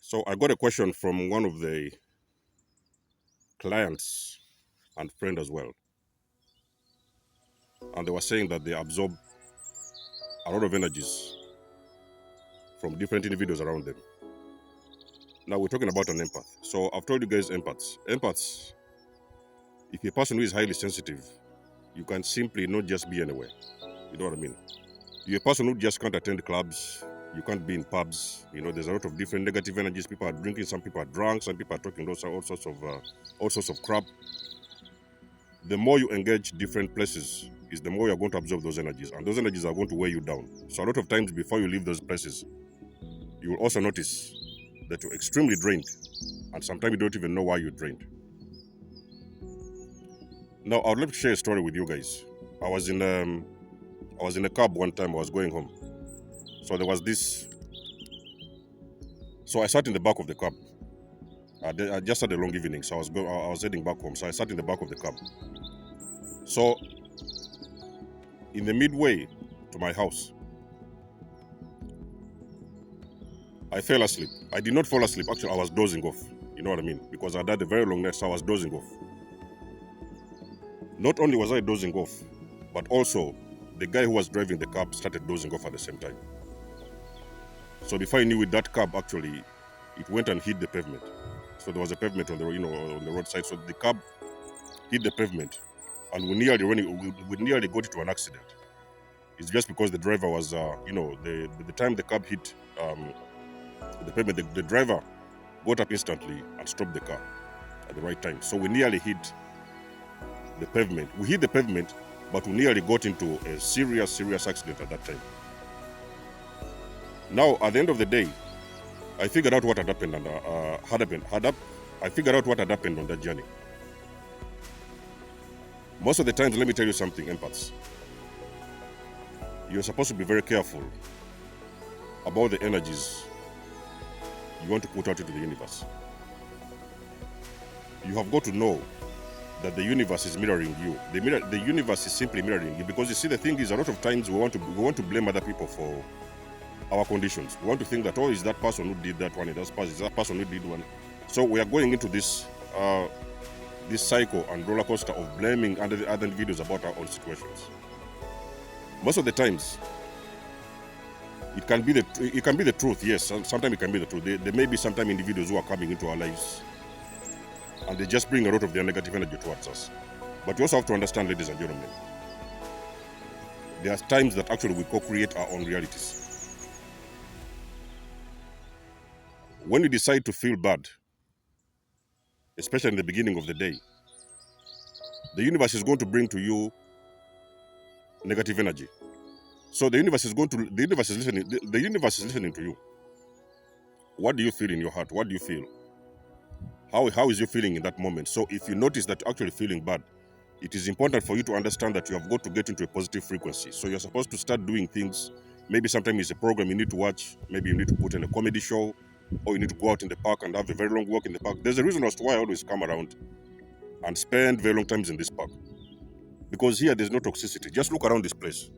So I got a question from one of the clients and friend as well. And they were saying that they absorb a lot of energies from different individuals around them. Now we're talking about an empath. So I've told you guys empaths. Empaths, if you're a person who is highly sensitive, you can simply not just be anywhere. You know what I mean? You're a person who just can't attend clubs. You can't be in pubs. There's a lot of different negative energies. People are drinking. Some people are drunk. Some people are talking all sorts of crap. The more you engage different places, is the more you're going to absorb those energies, and those energies are going to weigh you down. So a lot of times before you leave those places, you will also notice that you're extremely drained, and sometimes you don't even know why you're drained. Now, I'd like to share a story with you guys. I was in a cab one time. I was going home. So there was this. So I sat in the back of the cab. I just had a long evening, so I was heading back home. So I sat in the back of the cab. So in the midway to my house, I fell asleep. I did not fall asleep. Actually, I was dozing off. You know what I mean? Because I had a very long night, so I was dozing off. Not only was I dozing off, but also the guy who was driving the cab started dozing off at the same time. So before I knew it, that cab actually, it went and hit the pavement. So there was a pavement on the roadside. So the cab hit the pavement, and we nearly got into an accident. It's just because the driver was, the time the cab hit the pavement, the driver got up instantly and stopped the car at the right time. So we nearly hit the pavement. We hit the pavement, but we nearly got into a serious accident at that time. Now, at the end of the day, I figured out what had happened and I figured out what had happened on that journey. Most of the times, let me tell you something, empaths. You're supposed to be very careful about the energies you want to put out into the universe. You have got to know that the universe is mirroring you. The universe is simply mirroring you, because you see, the thing is, a lot of times we want to blame other people for our conditions. We want to think that, oh, is that person who did that one, is that person who did one. So we are going into this cycle and roller coaster of blaming other individuals about our own situations. Most of the times, it can be the truth. Yes, sometimes it can be the truth. There may be sometimes individuals who are coming into our lives, and they just bring a lot of their negative energy towards us. But you also have to understand, ladies and gentlemen, there are times that actually we co-create our own realities. When you decide to feel bad, especially in the beginning of the day, the universe is going to bring to you negative energy. So the universe is listening to you. What do you feel in your heart? What do you feel? How is you feeling in that moment? So if you notice that you're actually feeling bad, it is important for you to understand that you have got to get into a positive frequency. So you're supposed to start doing things. Maybe sometimes it's a program you need to watch. Maybe you need to put in a comedy show, or you need to go out in the park and have a very long walk in the park. There's a reason as to why I always come around and spend very long times in this park. Because here there's no toxicity. Just look around this place.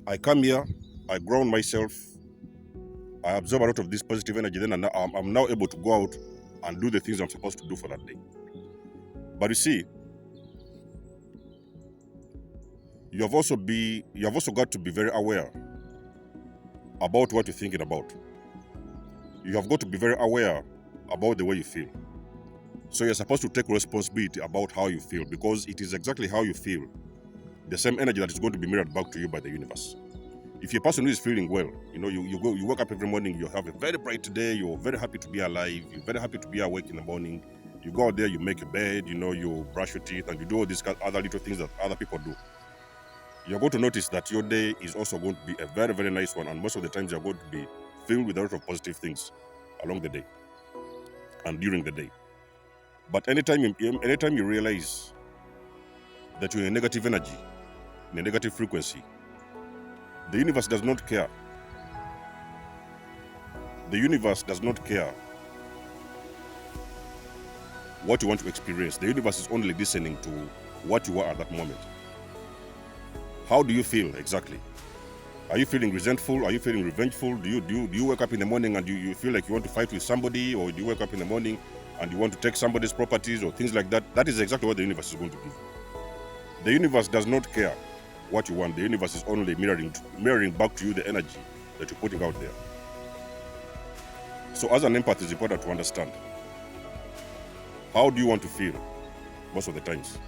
I come here, I ground myself, I absorb a lot of this positive energy, then I'm now able to go out and do the things I'm supposed to do for that day. But you see, you have also got to be very aware about what you're thinking about. You have got to be very aware about the way you feel. So you're supposed to take responsibility about how you feel, because it is exactly how you feel, the same energy that is going to be mirrored back to you by the universe. If you're a person who is feeling well, you wake up every morning, you have a very bright day, you're very happy to be alive, you're very happy to be awake in the morning, you go out there, you make a bed, you brush your teeth, and you do all these other little things that other people do. You're going to notice that your day is also going to be a very, very nice one, and most of the times you're going to be filled with a lot of positive things along the day and during the day. But anytime you realize that you're in a negative energy, in a negative frequency, the universe does not care. The universe does not care what you want to experience. The universe is only listening to what you are at that moment. How do you feel exactly? Are you feeling resentful? Are you feeling revengeful? Do you wake up in the morning and you feel like you want to fight with somebody, or do you wake up in the morning and you want to take somebody's properties or things like that? That is exactly what the universe is going to give. The universe does not care what you want. The universe is only mirroring back to you the energy that you're putting out there. So as an empath, it's important to understand, how do you want to feel most of the times?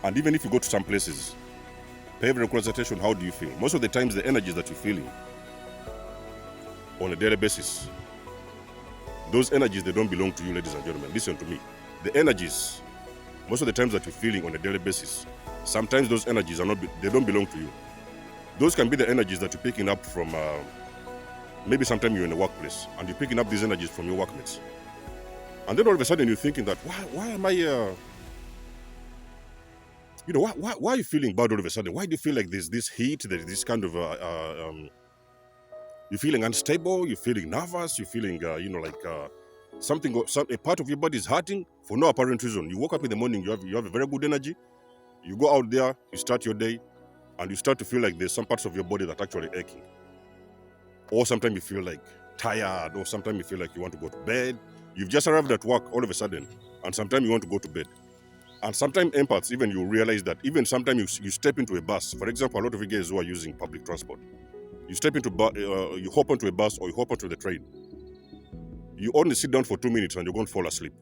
And even if you go to some places, pay very close attention, how do you feel? Most of the times, the energies that you're feeling on a daily basis, those energies, they don't belong to you, ladies and gentlemen. Listen to me. The energies, most of the times that you're feeling on a daily basis, sometimes those energies they don't belong to you. Those can be the energies that you're picking up from, maybe sometime you're in a workplace and you're picking up these energies from your workmates. And then all of a sudden you're thinking that, why am I, why are you feeling bad all of a sudden? Why do you feel like there's this heat, there's this kind of, you're feeling unstable, you're feeling nervous, you're feeling, a part of your body is hurting for no apparent reason. You woke up in the morning, you have a very good energy. You go out there, you start your day, and you start to feel like there's some parts of your body that are actually aching. Or sometimes you feel like tired, or sometimes you feel like you want to go to bed. You've just arrived at work all of a sudden, and sometimes you want to go to bed. And sometimes empaths, even you realize that even sometimes you step into a bus. For example, a lot of you guys who are using public transport, you step into, you hop onto a bus or you hop onto the train. You only sit down for 2 minutes and you're going to fall asleep.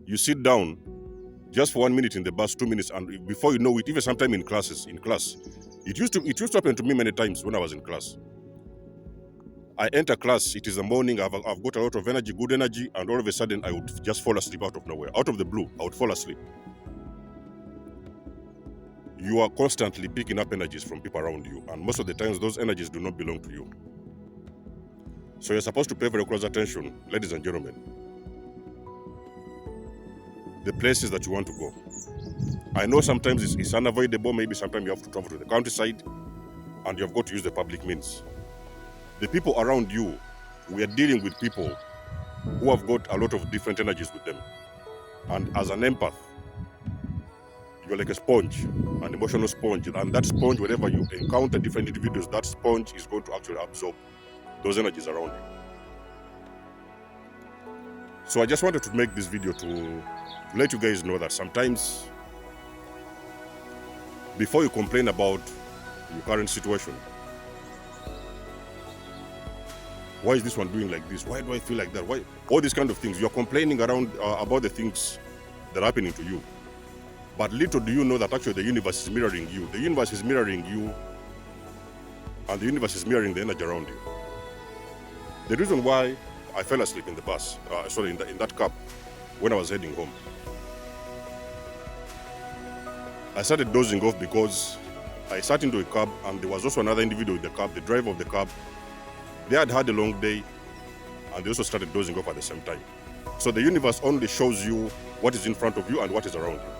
You sit down just for 1 minute in the bus, 2 minutes, and before you know it, even sometime in class, it used to happen to me many times when I was in class. I enter class, it is the morning, I've got a lot of energy, good energy, and all of a sudden I would just fall asleep out of nowhere. Out of the blue, I would fall asleep. You are constantly picking up energies from people around you, and most of the times those energies do not belong to you. So you're supposed to pay very close attention, ladies and gentlemen, the places that you want to go. I know sometimes it's unavoidable, maybe sometimes you have to travel to the countryside, and you've got to use the public means. The people around you, we are dealing with people who have got a lot of different energies with them. And as an empath, you're like a sponge, an emotional sponge. And that sponge, whenever you encounter different individuals, that sponge is going to actually absorb those energies around you. So I just wanted to make this video to let you guys know that sometimes, before you complain about your current situation, why is this one doing like this? Why do I feel like that? Why? All these kind of things. You're complaining around about the things that are happening to you. But little do you know that actually the universe is mirroring you. The universe is mirroring you, and the universe is mirroring the energy around you. The reason why I fell asleep in the bus, in that cab, when I was heading home, I started dozing off because I sat into a cab and there was also another individual in the cab, the driver of the cab. They had had a long day and they also started dozing off at the same time. So the universe only shows you what is in front of you and what is around you.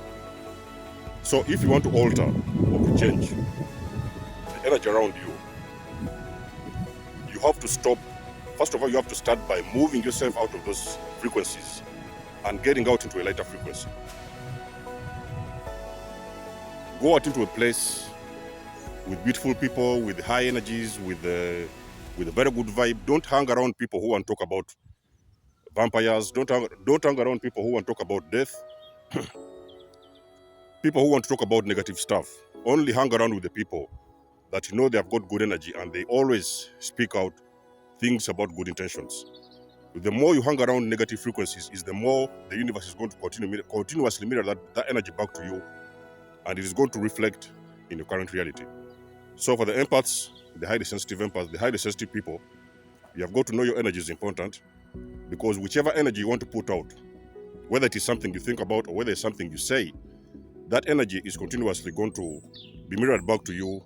So if you want to alter or to change the energy around you, you have to stop. First of all, you have to start by moving yourself out of those frequencies and getting out into a lighter frequency. Go out into a place with beautiful people, with high energies, with a very good vibe. Don't hang around people who want to talk about vampires. Don't hang around people who want to talk about death. People who want to talk about negative stuff. Only hang around with the people that you know they have got good energy and they always speak out things about good intentions. The more you hang around negative frequencies, is the more the universe is going to continuously mirror that energy back to you, and it is going to reflect in your current reality. So for the empaths, the highly sensitive empaths, the highly sensitive people, you have got to know your energy is important, because whichever energy you want to put out, whether it is something you think about or whether it's something you say, that energy is continuously going to be mirrored back to you.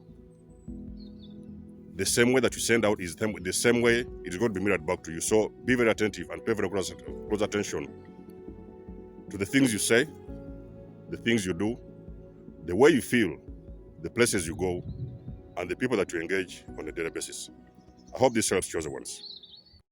The same way that you send out is the same way it is going to be mirrored back to you. So be very attentive and pay very close attention to the things you say, the things you do, the way you feel, the places you go, and the people that you engage on a daily basis. I hope this helps, chosen ones.